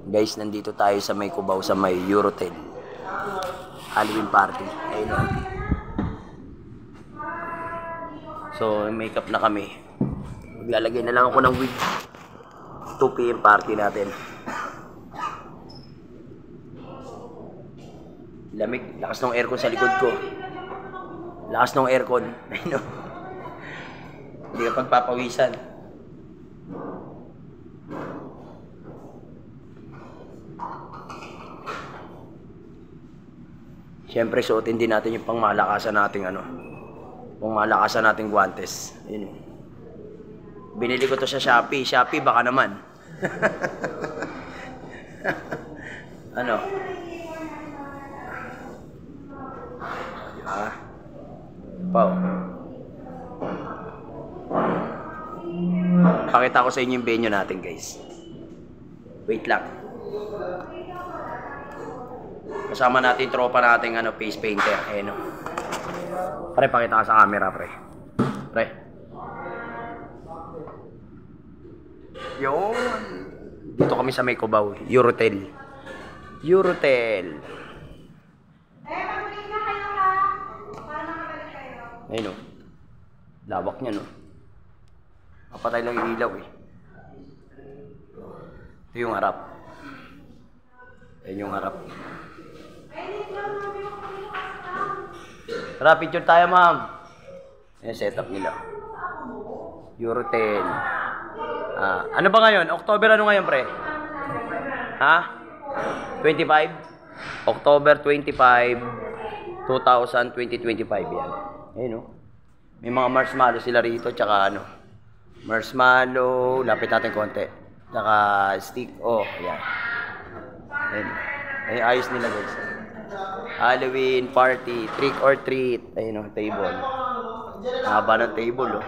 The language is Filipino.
Guys, nandito tayo sa may Cubao, sa may Eurotel. Halloween party. Ayun o. So, makeup na kami. Maglalagay na lang ako ng wig. 2 PM party natin. Lamig. Lakas ng aircon sa likod ko. Lakas ng aircon. Ayun o. Hindi ka pagpapawisan. Siyempre, suotin din natin yung pangmalakasan nating pangmalakasan nating guantes. Ayun. Binili ko to sa Shopee. Shopee, baka naman. Ano? Diba? Pao. Pakita ko sa inyo yung venue natin, guys. Wait lang. Kasama natin tropa nating face painter. Ayun o. Pre, pakita ka sa camera, pre. Pre. Yun. Dito kami sa may Cubao. Eurotel. Eurotel. Magbalik na kayo ha. Paano makabalik kayo? Ayun o. Lawak niya, no? Mapatay lang yung ilaw, eh. Ito yung harap. Ayun yung harap. Tara, picture tayo, ma'am. Ayan, setup nila. Eurotel. Ano ba ngayon? October ano ngayon, pre? Ha? 25? October 25, 2025 yan. Ayun, no? May mga marshmallow sila rito, tsaka marshmallow, lapit natin konti. Tsaka stick, ayan. Ayun. Ay, ayos nila, guys. Halloween party, trick or treat. Ayun o, table. Haba ng table, oh.